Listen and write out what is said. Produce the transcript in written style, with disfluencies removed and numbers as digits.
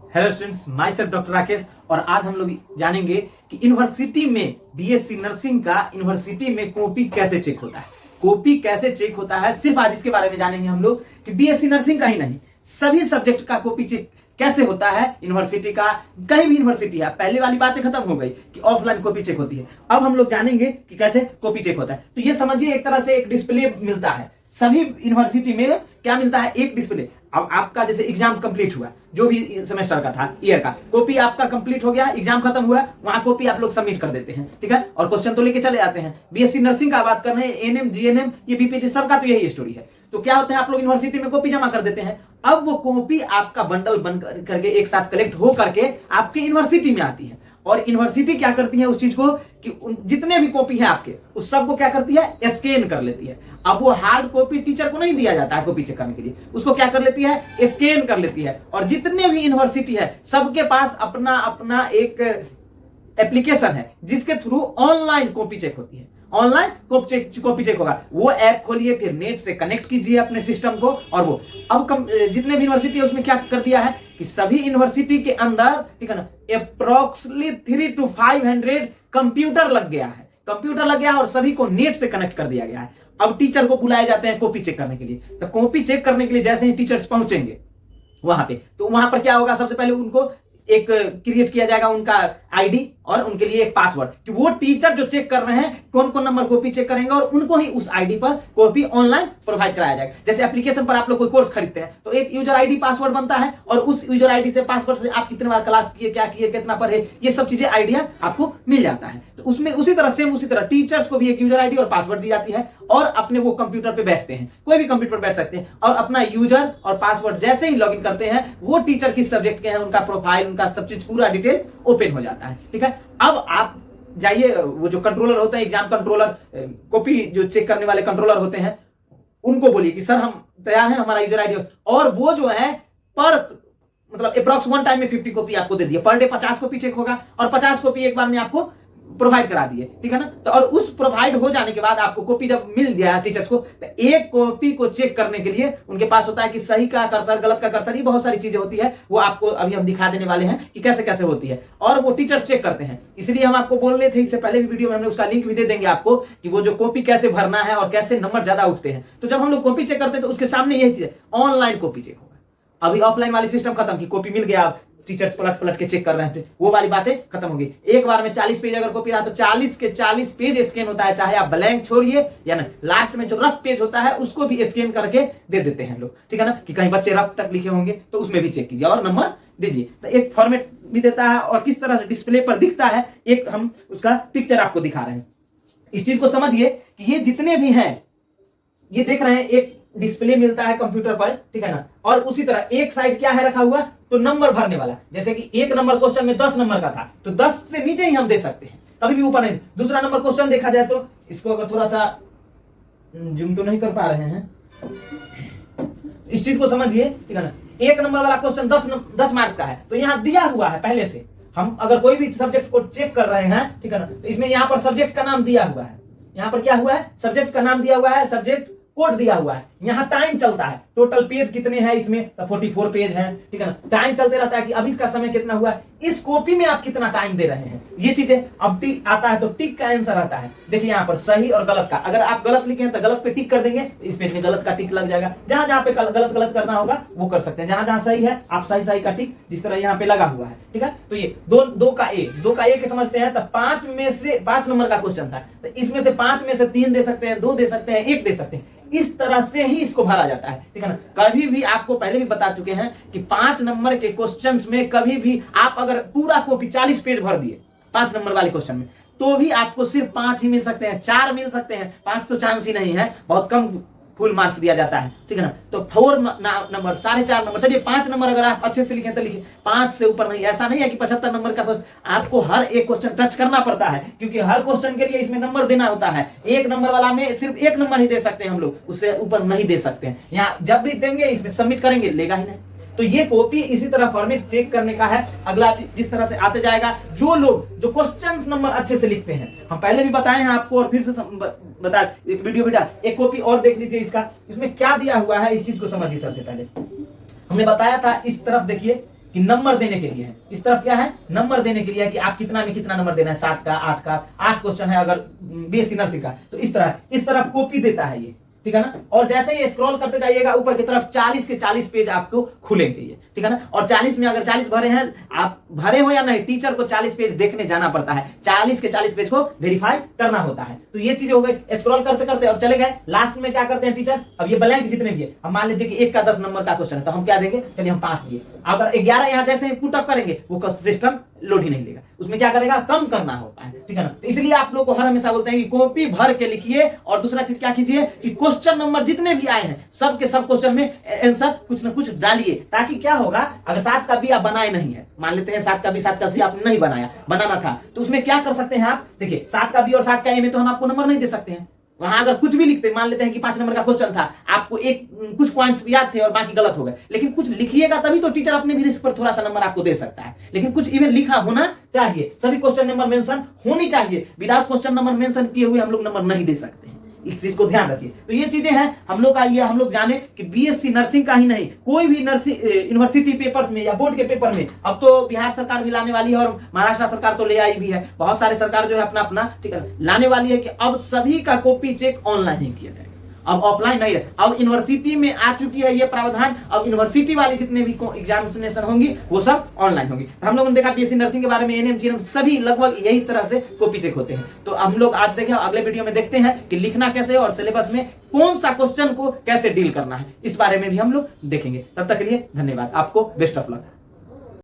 Hello students, my self doctor Rakesh. और आज हम लोग जानेंगे कि यूनिवर्सिटी में बीएससी नर्सिंग का यूनिवर्सिटी में कॉपी कैसे चेक होता है। कॉपी कैसे चेक होता है, सिर्फ आज इसके बारे में जानेंगे हम लोग कि बीएससी नर्सिंग का ही नहीं, सभी सब्जेक्ट का कॉपी चेक कैसे होता है यूनिवर्सिटी का। कहीं भी यूनिवर्सिटी है, पहले वाली बातें खत्म हो गई कि ऑफलाइन कॉपी चेक होती है। अब हम लोग जानेंगे कि कैसे कॉपी चेक होता है। तो ये समझिए, एक तरह से एक डिस्प्ले मिलता है सभी यूनिवर्सिटी में। क्या मिलता है? एक डिस्प्ले। अब आपका जैसे एग्जाम कंप्लीट हुआ, जो भी सेमेस्टर का था, ईयर का, कॉपी आपका कंप्लीट हो गया, एग्जाम खत्म हुआ, वहां कॉपी आप लोग सबमिट कर देते हैं, ठीक है, और क्वेश्चन तो लेके चले आते हैं। बीएससी नर्सिंग का बात कर रहे हैं, एएनएम, जीएनएम, ये बीपीएचडी, सबका तो यही स्टोरी है। तो क्या होता है, आप लोग यूनिवर्सिटी में कॉपी जमा कर देते हैं। अब वो कॉपी आपका बंडल बन करके एक साथ कलेक्ट हो करके आपके यूनिवर्सिटी में आती है, और यूनिवर्सिटी क्या करती है उस चीज को कि जितने भी कॉपी है आपके, उस सबको क्या करती है, स्कैन कर लेती है। अब वो हार्ड कॉपी टीचर को नहीं दिया जाता है कॉपी चेक करने के लिए, उसको क्या कर लेती है, स्कैन कर लेती है। और जितने भी यूनिवर्सिटी है सबके पास अपना अपना एक एप्लीकेशन है जिसके थ्रू ऑनलाइन कॉपी चेक होती है। ऑनलाइन कॉपी चेक होगा। वो ऐप खोलिए, फिर नेट से कनेक्ट कीजिए अपने सिस्टम को, और वो अब जितने भी यूनिवर्सिटी है उसमें क्या कर दिया है कि सभी यूनिवर्सिटी के अंदर, ठीक है ना, अप्रोक्सीमेटली 300 to 500 कंप्यूटर लग गया है। कंप्यूटर लग गया और सभी को नेट से कनेक्ट कर दिया गया है। अब टीचर को बुलाए जाते हैं कॉपी चेक करने के लिए। तो कॉपी चेक करने के लिए जैसे ही टीचर्स पहुंचेंगे वहां पे, तो वहां पर क्या होगा, सबसे पहले उनको एक क्रिएट किया जाएगा उनका आईडी और उनके लिए एक पासवर्ड, कि वो टीचर जो चेक कर रहे हैं कौन कौन नंबर कॉपी चेक करेंगे, और उनको ही उस आईडी पर कॉपी ऑनलाइन प्रोवाइड कराया जाएगा। जैसे एप्लीकेशन पर आप लोग कोई कोर्स खरीदते हैं तो एक यूजर आईडी पासवर्ड बनता है, और उस यूजर आईडी से, पासवर्ड से आप कितने बार क्लास किए, क्या किए, कितना पढ़े, ये सब चीजें आइडिया आपको मिल जाता है। तो उसमें उसी तरह टीचर्स को भी एक यूजर आईडी और पासवर्ड दी जाती है, और अपने वो कंप्यूटर पे बैठते हैं, कोई भी कंप्यूटर पर बैठ सकते हैं, और अपना यूजर और पासवर्ड जैसे ही लॉगिन करते हैं, वो टीचर किस सब्जेक्ट के हैं, उनका प्रोफाइल, उनका सब चीज पूरा डिटेल ओपन हो जाता है, ठीक है। अब आप जाइए, वो जो कंट्रोलर होते हैं, एग्जाम कंट्रोलर, कॉपी जो चेक करने वाले कंट्रोलर होते हैं, उनको बोलिए कि सर हम तैयार हैं, हमारा यूजर आईडी, और वो जो है पर मतलब अप्रॉक्स वन टाइम में 50 कॉपी आपको दे दिए। पर डे 50 कॉपी चेक होगा, और 50 कॉपी एक बार में आपको प्रोवाइड करा दिए, ठीक है ना। तो और उस प्रोवाइड हो जाने के बाद आपको कॉपी जब मिल गया टीचर्स को, तो एक कॉपी को चेक करने के लिए उनके पास होता है कि सही का कर्सर, गलत का कर्सर, ये बहुत सारी चीजें होती है, वो आपको अभी हम दिखा देने वाले हैं कि कैसे कैसे होती है, और वो टीचर्स चेक करते हैं। इसलिए हम आपको बोल रहे थे, इससे पहले भी वीडियो में हमने उसका लिंक भी दे देंगे आपको, कि वो जो कॉपी कैसे भरना है और कैसे नंबर ज्यादा उठते हैं। तो जब हम लोग कॉपी चेक करते हैं तो उसके सामने यही चीज है, ऑनलाइन कॉपी चेक होगा। अभी ऑफलाइन वाली सिस्टम खत्म की, कॉपी मिल गया, टीचर्स पलट पलट के चेक कर रहे हैं, वो वाली बातें खत्म हो गई। एक बार में 40 पेज अगर कॉपी रहा तो 40 के 40 पेज स्कैन होता है, चाहे आप ब्लैंक छोड़िए या ना, लास्ट में जो रफ पेज होता है उसको भी स्कैन करके दे देते हैं लोग, ठीक है ना, कि कहीं बच्चे रफ तक लिखे होंगे तो उसमें भी चेक कीजिए और नंबर दीजिए। तो एक फॉर्मेट भी देता है, और किस तरह से डिस्प्ले पर दिखता है, एक हम उसका पिक्चर आपको दिखा रहे हैं। इस चीज को समझिए कि ये जितने भी हैं, ये देख रहे हैं, एक डिस्प्ले मिलता है कंप्यूटर पर, ठीक है ना, और उसी तरह एक साइड क्या है रखा हुआ, तो नंबर भरने वाला। जैसे कि एक नंबर क्वेश्चन में 10 नंबर का था, तो 10 से नीचे ही हम दे सकते हैं, कभी भी ऊपर नहीं। दूसरा नंबर क्वेश्चन देखा जाए तो, इसको अगर थोड़ा सा जूम तो नहीं कर पा रहे हैं, इस चीज को समझिए, ठीक है ना। एक नंबर वाला क्वेश्चन 10 मार्क्स का है, तो यहाँ दिया हुआ है पहले से। हम अगर कोई भी सब्जेक्ट को चेक कर रहे हैं, ठीक है ना, तो इसमें यहाँ पर सब्जेक्ट का नाम दिया हुआ है, यहाँ पर क्या हुआ है, सब्जेक्ट का नाम दिया हुआ है, सब्जेक्ट कोड दिया हुआ है, यहाँ टाइम चलता है, टोटल पेज कितने हैं इसमें, 44 पेज हैं, ठीक है ना। टाइम चलते रहता है कि अभी का समय कितना हुआ है, इस कॉपी में आप कितना टाइम दे रहे हैं, ये चीजें। अब टिक आता है तो टिक का आंसर आता है, देखिए यहाँ पर सही और गलत का। अगर आप गलत लिखे हैं तो गलत पे टिक कर देंगे, इस पेज में गलत का टिक लग जाएगा। जहां जहां पे गलत करना होगा वो कर सकते हैं, जहां जहां सही है आप सही का टिक, जिस तरह यहाँ पे लगा हुआ है, ठीक है। तो ये दो का ए के समझते हैं, तो 5 में से 5 नंबर का क्वेश्चन था, तो इसमें से 5 में से 3 दे सकते हैं, 2 दे सकते हैं, 1 दे सकते हैं। इस तरह से ही इसको भरा जाता है, ठीक है ना। कभी भी आपको पहले भी बता चुके हैं कि 5 नंबर के क्वेश्चंस में कभी भी आप अगर पूरा कॉपी 40 पेज भर दिए 5 नंबर वाले क्वेश्चन में, तो भी आपको सिर्फ 5 ही मिल सकते हैं, 4 मिल सकते हैं, 5 तो चांस ही नहीं है, बहुत कम फुल मार्क्स दिया जाता है, ठीक है ना। तो 4 नंबर, 4.5 नंबर, चलिए 5 नंबर अगर आप अच्छे से लिखें तो लिखें, 5 से ऊपर नहीं। ऐसा नहीं है कि 75 नंबर का क्वेश्चन, आपको हर एक क्वेश्चन टच करना पड़ता है, क्योंकि हर क्वेश्चन के लिए इसमें नंबर देना होता है। 1 नंबर वाला में सिर्फ 1 नंबर ही दे सकते हैं हम लोग, उससे ऊपर नहीं दे सकते हैं। यहाँ जब भी देंगे इसमें सबमिट करेंगे, लेगा ही नहीं। तो ये कॉपी इसी तरह फॉर्मेट चेक करने का है। अगला जिस तरह से आते जाएगा, जो लोग जो क्वेश्चंस नंबर अच्छे से लिखते हैं, हम पहले भी बताए हैं आपको और फिर से बता, एक वीडियो बेटा एक कॉपी और देख लीजिए इसका, इसमें क्या दिया हुआ है इस चीज को समझिए। सबसे पहले हमने बताया था, इस तरफ देखिए कि कि नंबर देने के लिए है, इस तरफ क्या है, नंबर देने के लिए है कि आप कितना में कितना नंबर देना है, 7 का 8 का, 8 क्वेश्चन है अगर बीएससी नर्सिंग का, तो इस तरफ कॉपी देता है ये, ठीक है ना। और जैसे ही स्क्रॉल करते जाइएगा ऊपर की तरफ 40 के 40 पेज आपको खुलेंगे ये, ठीक है ना। और 40 में अगर 40 भरे हैं, आप भरे हो या नहीं, टीचर को 40 पेज देखने जाना पड़ता है, 40 के 40 पेज को वेरीफाई करना होता है। तो ये चीज हो गई, स्क्रॉल करते करते और चले गए, लास्ट में क्या करते हैं टीचर, अब ये ब्लैंक जितने भी है, अब मान लीजिए कि 1 का 10 नंबर का क्वेश्चन है, तो हम क्या देंगे, चलिए हम 5 दिए। अगर 11 यहाँ जैसे ही पुट अप करेंगे, वो सिस्टम लोड ही नहीं लेगा, उसमें क्या करेगा, कम करना होता है, ठीक है ना। तो इसलिए आप लोग को हर हमेशा बोलते हैं कि कॉपी भर के लिखिए, और दूसरा चीज क्या कीजिए कि क्वेश्चन नंबर जितने भी आए हैं सब के सब क्वेश्चन में आंसर कुछ ना कुछ डालिए, ताकि क्या होगा, अगर 7 का बी आप बनाए नहीं है, मान लेते हैं 7 का बी 7 का सी आपने नहीं बनाना था, तो उसमें क्या कर सकते हैं आप, देखिए 7 का बी और 7 का ए में तो हम आपको नंबर नहीं दे सकते हैं। वहां अगर कुछ भी लिखते, मान लेते हैं कि 5 नंबर का क्वेश्चन था, आपको कुछ पॉइंट्स याद थे और बाकी गलत हो गए, लेकिन कुछ लिखिएगा तभी तो टीचर अपने भी रिस्क पर थोड़ा सा नंबर आपको दे सकता है, लेकिन कुछ इवन लिखा होना चाहिए, सभी क्वेश्चन नंबर मेंशन होनी चाहिए, विदाउट क्वेश्चन नंबर मेंशन किए हुए हम लोग नंबर नहीं दे सकते हैं, इस चीज को ध्यान रखिए। तो ये चीजें हैं हम लोग का, ये हम लोग जाने कि बीएससी नर्सिंग का ही नहीं, कोई भी नर्सिंग यूनिवर्सिटी पेपर्स में या बोर्ड के पेपर में, अब तो बिहार सरकार भी लाने वाली है और महाराष्ट्र सरकार तो ले आई भी है, बहुत सारे सरकार जो है अपना अपना, ठीक है, लाने वाली है कि अब सभी का कॉपी चेक ऑनलाइन ही किया जाएगा, अब ऑफलाइन नहीं है। अब यूनिवर्सिटी में आ चुकी है ये प्रावधान, अब यूनिवर्सिटी वाली जितने भी एग्जामिनेशन होंगी वो सब ऑनलाइन होंगी। तो हम लोगों ने देखा बीएससी नर्सिंग के बारे में, एनएम जीएनएम सभी लगभग यही तरह से कॉपी चेक होते हैं। तो हम लोग आज देखें, अगले वीडियो में देखते हैं कि लिखना कैसे और सिलेबस में कौन सा क्वेश्चन को कैसे डील करना है, इस बारे में भी हम लोग देखेंगे। तब तक के लिए धन्यवाद, आपको बेस्ट ऑफ लक।